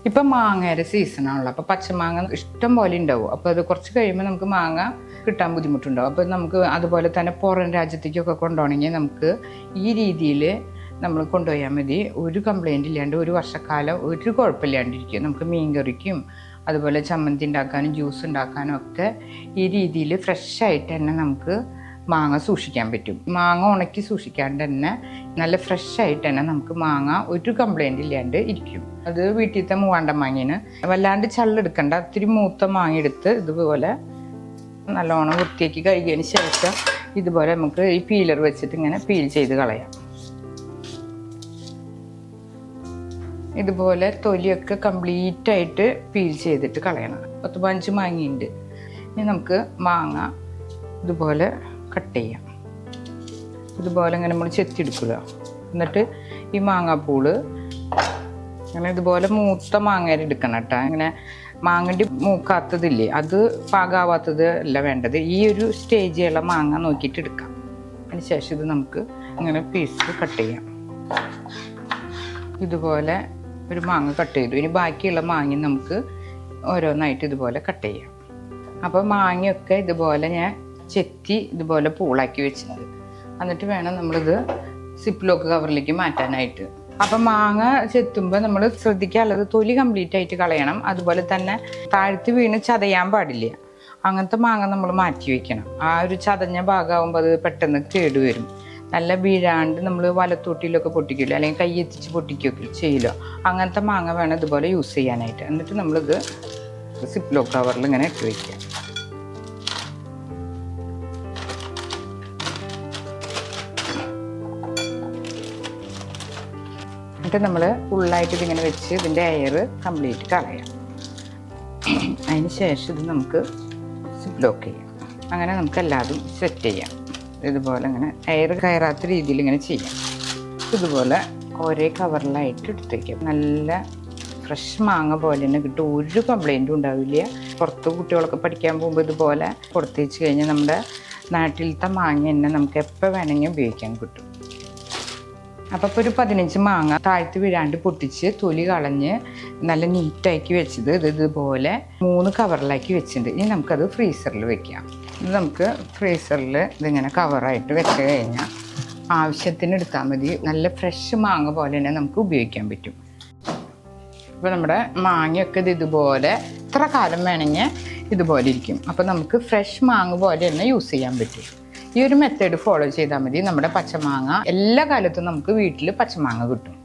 ഇപ്പം മാങ്ങയുടെ സീസണാണല്ലോ. അപ്പോൾ പച്ചമാങ്ങ ഇഷ്ടം പോലെ ഉണ്ടാവും. അപ്പോൾ അത് കുറച്ച് കഴിയുമ്പോൾ നമുക്ക് മാങ്ങ കിട്ടാൻ ബുദ്ധിമുട്ടുണ്ടാവും. അപ്പോൾ നമുക്ക് അതുപോലെ തന്നെ പുറം രാജ്യത്തേക്കൊക്കെ കൊണ്ടുപോകണമെങ്കിൽ നമുക്ക് ഈ രീതിയിൽ നമ്മൾ കൊണ്ടുപോയാൽ മതി. ഒരു കംപ്ലയിൻ്റ് ഇല്ലാണ്ട് ഒരു വർഷക്കാലം ഒരു കുഴപ്പമില്ലാണ്ടിരിക്കും. നമുക്ക് മീൻ കറിക്കും അതുപോലെ ചമ്മന്തി ഉണ്ടാക്കാനും ജ്യൂസ് ഉണ്ടാക്കാനും ഒക്കെ ഈ രീതിയിൽ ഫ്രഷായിട്ട് തന്നെ നമുക്ക് മാങ്ങ സൂക്ഷിക്കാൻ പറ്റും. മാങ്ങ ഉണക്കി സൂക്ഷിക്കാണ്ട് തന്നെ നല്ല ഫ്രഷായിട്ട് തന്നെ നമുക്ക് മാങ്ങ ഒരു കംപ്ലയിൻ്റ് ഇല്ലാണ്ട് ഇരിക്കും. അത് വീട്ടിലത്തെ മൂവാണ്ടൻ മാങ്ങേന് വല്ലാണ്ട് ചള്ളെടുക്കണ്ട. ഒത്തിരി മൂത്ത മാങ്ങ എടുത്ത് ഇതുപോലെ നല്ലോണം വൃത്തിയാക്കി കഴുകിയതിന് ശേഷം ഇതുപോലെ നമുക്ക് ഈ പീലർ വെച്ചിട്ട് ഇങ്ങനെ പീൽ ചെയ്ത് കളയാം. ഇതുപോലെ തൊലിയൊക്കെ കംപ്ലീറ്റ് ആയിട്ട് പീൽ ചെയ്തിട്ട് കളയണം. 10-15 മാങ്ങയുണ്ട്. ഇനി നമുക്ക് മാങ്ങ ഇതുപോലെ കട്ട് ചെയ്യാം. ഇതുപോലെ ഇങ്ങനെ നമ്മൾ ചെത്തിയെടുക്കുക. എന്നിട്ട് ഈ മാങ്ങാപ്പൂള് അങ്ങനെ ഇതുപോലെ മൂത്ത മാങ്ങ എടുക്കണം കേട്ടോ. അങ്ങനെ മാങ്ങണ്ടി മൂക്കാത്തതില്ലേ, അത് പാകാവാത്തത് അല്ല വേണ്ടത്. ഈ ഒരു സ്റ്റേജിലുള്ള മാങ്ങ നോക്കിയിട്ട് എടുക്കാം. അതിന് ശേഷം ഇത് നമുക്ക് ഇങ്ങനെ പീസ് കട്ട് ചെയ്യാം. ഇതുപോലെ ഒരു മാങ്ങ കട്ട് ചെയ്തു. ഇനി ബാക്കിയുള്ള മാങ്ങ നമുക്ക് ഓരോന്നായിട്ട് ഇതുപോലെ കട്ട് ചെയ്യാം. അപ്പോൾ മാങ്ങയൊക്കെ ഇതുപോലെ ഞാൻ ചെത്തി ഇതുപോലെ പൂളാക്കി വെച്ചിട്ടുണ്ട്. എന്നിട്ട് വേണം നമ്മളിത് സിപ്പ് ലോക്ക് കവറിലേക്ക് മാറ്റാനായിട്ട്. അപ്പം മാങ്ങ ചെത്തുമ്പോൾ നമ്മൾ ശ്രദ്ധിക്കാനുള്ളത് തൊലി കംപ്ലീറ്റ് ആയിട്ട് കളയണം. അതുപോലെ തന്നെ താഴ്ത്തി വീണ് ചതയാൻ പാടില്ല. അങ്ങനത്തെ മാങ്ങ നമ്മൾ മാറ്റി വയ്ക്കണം. ആ ഒരു ചതഞ്ഞ ഭാഗമാകുമ്പോൾ അത് പെട്ടെന്ന് കേടുവരും. നല്ല വീഴാണ്ട് നമ്മൾ വലത്തോട്ടിയിലൊക്കെ പൊട്ടിക്കില്ല, അല്ലെങ്കിൽ കൈയെത്തിച്ച് പൊട്ടിക്കുകയൊക്കെ ചെയ്യില്ല. അങ്ങനത്തെ മാങ്ങ വേണം ഇതുപോലെ യൂസ് ചെയ്യാനായിട്ട്. എന്നിട്ട് നമ്മളിത് സിപ്പ് ലോക്ക് കവറിൽ ഇങ്ങനെ ഇട്ട് വയ്ക്കുക. എന്നിട്ട് നമ്മൾ ഫുള്ളായിട്ട് ഇതിങ്ങനെ വെച്ച് ഇതിൻ്റെ എയർ കംപ്ലീറ്റ് കളയാം. അതിന് ശേഷം ഇത് നമുക്ക് സിപ്പ് ലോക്ക് ചെയ്യാം. അങ്ങനെ നമുക്ക് എല്ലാതും സെറ്റ് ചെയ്യാം. ഇതുപോലെ ഇങ്ങനെ എയർ കയറാത്ത രീതിയിൽ ഇങ്ങനെ ചെയ്യാം. ഇതുപോലെ ഒരേ കവറിലായിട്ട് എടുത്ത് വയ്ക്കാം. നല്ല ഫ്രഷ് മാങ്ങ പോലെ തന്നെ കിട്ടും. ഒരു കംപ്ലയിൻറ്റും ഉണ്ടാവില്ല. പുറത്ത് കുട്ടികളൊക്കെ പഠിക്കാൻ പോകുമ്പോൾ ഇതുപോലെ കൊടുത്ത് വെച്ച് കഴിഞ്ഞാൽ നമ്മുടെ നാട്ടിലത്തെ മാങ്ങ തന്നെ നമുക്ക് എപ്പോൾ വേണമെങ്കിൽ ഉപയോഗിക്കാൻ കിട്ടും. അപ്പോൾ ഇപ്പോൾ ഒരു 15 മാങ്ങ താഴ്ത്തി വീഴാണ്ട് പൊട്ടിച്ച് തൊലി കളഞ്ഞ് നല്ല നീറ്റാക്കി വെച്ചത് ഇതുപോലെ 3 കവറിലാക്കി വെച്ചിട്ടുണ്ട്. ഇനി നമുക്കത് ഫ്രീസറിൽ വെക്കാം. ഇത് നമുക്ക് ഫ്രീസറിൽ ഇതിങ്ങനെ കവറായിട്ട് വെച്ച് കഴിഞ്ഞാൽ ആവശ്യത്തിന് എടുത്താൽ മതി. നല്ല ഫ്രഷ് മാങ്ങ പോലെ തന്നെ നമുക്ക് ഉപയോഗിക്കാൻ പറ്റും. ഇപ്പോൾ നമ്മുടെ മാങ്ങയൊക്കെ ഇതുപോലെ എത്ര കാലം വേണമെങ്കിൽ ഇതുപോലെ ഇരിക്കും. അപ്പോൾ നമുക്ക് ഫ്രഷ് മാങ്ങ പോലെ തന്നെ യൂസ് ചെയ്യാൻ പറ്റും. ഈ ഒരു മെത്തേഡ് ഫോളോ ചെയ്താൽ മതി. നമ്മുടെ പച്ചമാങ്ങ എല്ലാ കാലത്തും നമുക്ക് വീട്ടിൽ പച്ചമാങ്ങ കിട്ടും.